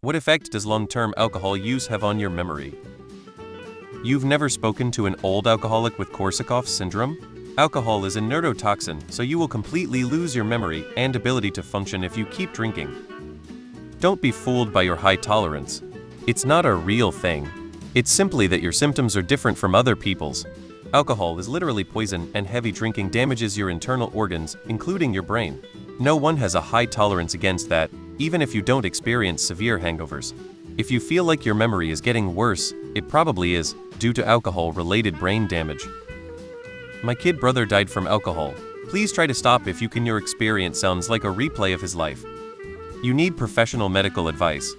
What effect does long-term alcohol use have on your memory? You've never spoken to an old alcoholic with Korsakoff syndrome? Alcohol is a neurotoxin, so you will completely lose your memory and ability to function if you keep drinking. Don't be fooled by your high tolerance. It's not a real thing. It's simply that your symptoms are different from other people's. Alcohol is literally poison, and heavy drinking damages your internal organs, including your brain. No one has a high tolerance against that, even if you don't experience severe hangovers. If you feel like your memory is getting worse, it probably is, due to alcohol-related brain damage. My kid brother died from alcohol. Please try to stop if you can. Your experience sounds like a replay of his life. You need professional medical advice.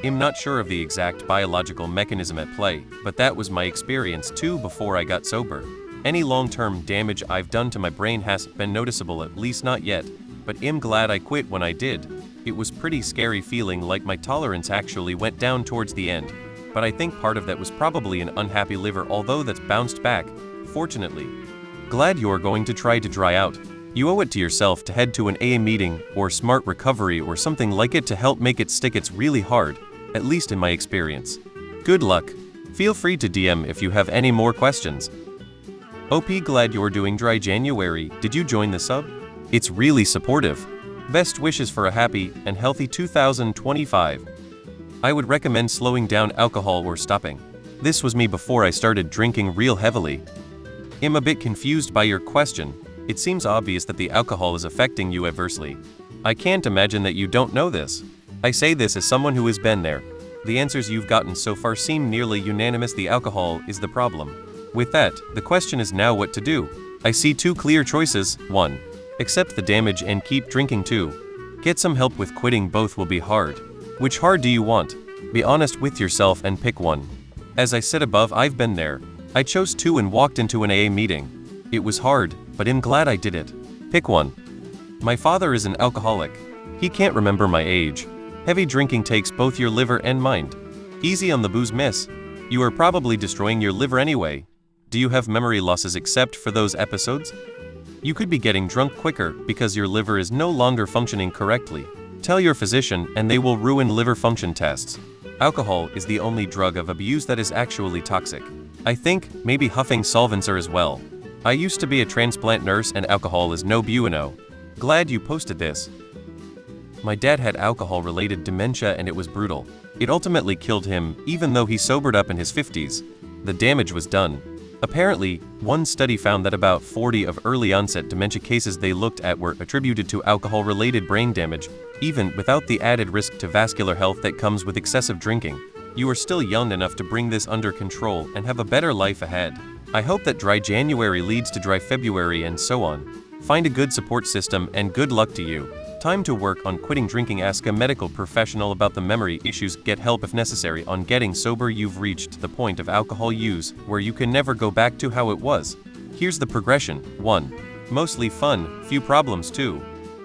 I'm not sure of the exact biological mechanism at play, but that was my experience too before I got sober. Any long-term damage I've done to my brain hasn't been noticeable, at least not yet, but I'm glad I quit when I did. It was pretty scary feeling like my tolerance actually went down towards the end, but I think part of that was probably an unhappy liver, although that's bounced back, fortunately. Glad you're going to try to dry out. You owe it to yourself to head to an AA meeting or Smart Recovery or something like it to help make it stick. It's really hard, at least in my experience. Good luck. Feel free to DM if you have any more questions. OP, glad you're doing dry January. Did you join the sub? It's really supportive. Best wishes for a happy and healthy 2025. I would recommend slowing down alcohol or stopping. This was me before I started drinking real heavily. I'm a bit confused by your question. It seems obvious that the alcohol is affecting you adversely. I can't imagine that you don't know this. I say this as someone who has been there. The answers you've gotten so far seem nearly unanimous. The alcohol is the problem. With that, the question is now what to do. I see two clear choices. 1. Accept the damage and keep drinking. 2. Get some help with quitting. Both will be hard. Which hard do you want? Be honest with yourself and pick one. As I said above, I've been there. I chose 2 and walked into an AA meeting. It was hard, but I'm glad I did it. Pick one. My father is an alcoholic. He can't remember my age. Heavy drinking takes both your liver and mind. Easy on the booze, miss. You are probably destroying your liver anyway. Do you have memory losses except for those episodes? You could be getting drunk quicker because your liver is no longer functioning correctly. Tell your physician and they will ruin liver function tests. Alcohol is the only drug of abuse that is actually toxic. I think maybe huffing solvents are as well. I used to be a transplant nurse and alcohol is no bueno. Glad you posted this. My dad had alcohol-related dementia and it was brutal. It ultimately killed him, even though he sobered up in his 50s. The damage was done. Apparently, one study found that about 40 of early-onset dementia cases they looked at were attributed to alcohol-related brain damage, even without the added risk to vascular health that comes with excessive drinking. You are still young enough to bring this under control and have a better life ahead. I hope that dry January leads to dry February and so on. Find a good support system and good luck to you. Time to work on quitting drinking. Ask a medical professional about the memory issues. Get help if necessary. On getting sober, you've reached the point of alcohol use where you can never go back to how it was. Here's the progression. 1. Mostly fun, few problems. 2.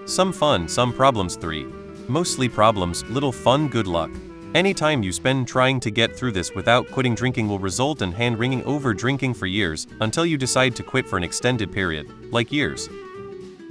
Some fun, some problems. 3. Mostly problems, little fun. Good luck. Any time you spend trying to get through this without quitting drinking will result in hand-wringing over drinking for years until you decide to quit for an extended period, like years.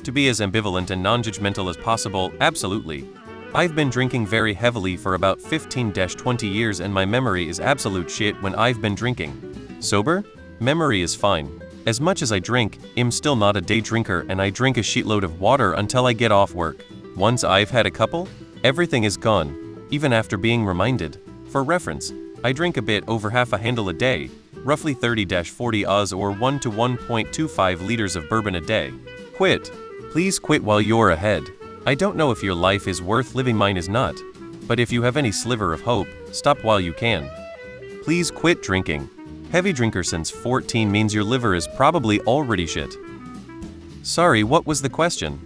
To be as ambivalent and non-judgmental as possible, absolutely. I've been drinking very heavily for about 15-20 years and my memory is absolute shit when I've been drinking. Sober? Memory is fine. As much as I drink, I'm still not a day drinker and I drink a shitload of water until I get off work. Once I've had a couple, everything is gone, even after being reminded. For reference, I drink a bit over half a handle a day, roughly 30-40 Oz or 1 to 1.25 liters of bourbon a day. Quit. Please quit while you're ahead. I don't know if your life is worth living, mine is not. But if you have any sliver of hope, stop while you can. Please quit drinking. Heavy drinker since 14 means your liver is probably already shit. Sorry, what was the question?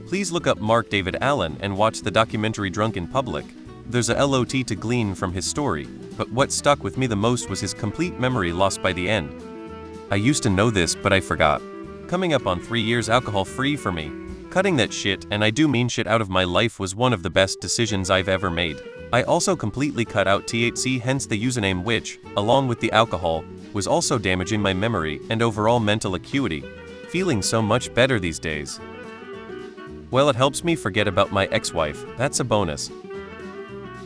Please look up Mark David Allen and watch the documentary Drunk in Public. There's a lot to glean from his story, but what stuck with me the most was his complete memory loss by the end. I used to know this, but I forgot. Coming up on 3 years alcohol-free for me. Cutting that shit, and I do mean shit, out of my life was one of the best decisions I've ever made. I also completely cut out THC, hence the username, which, along with the alcohol, was also damaging my memory and overall mental acuity. Feeling so much better these days. Well, it helps me forget about my ex-wife, that's a bonus.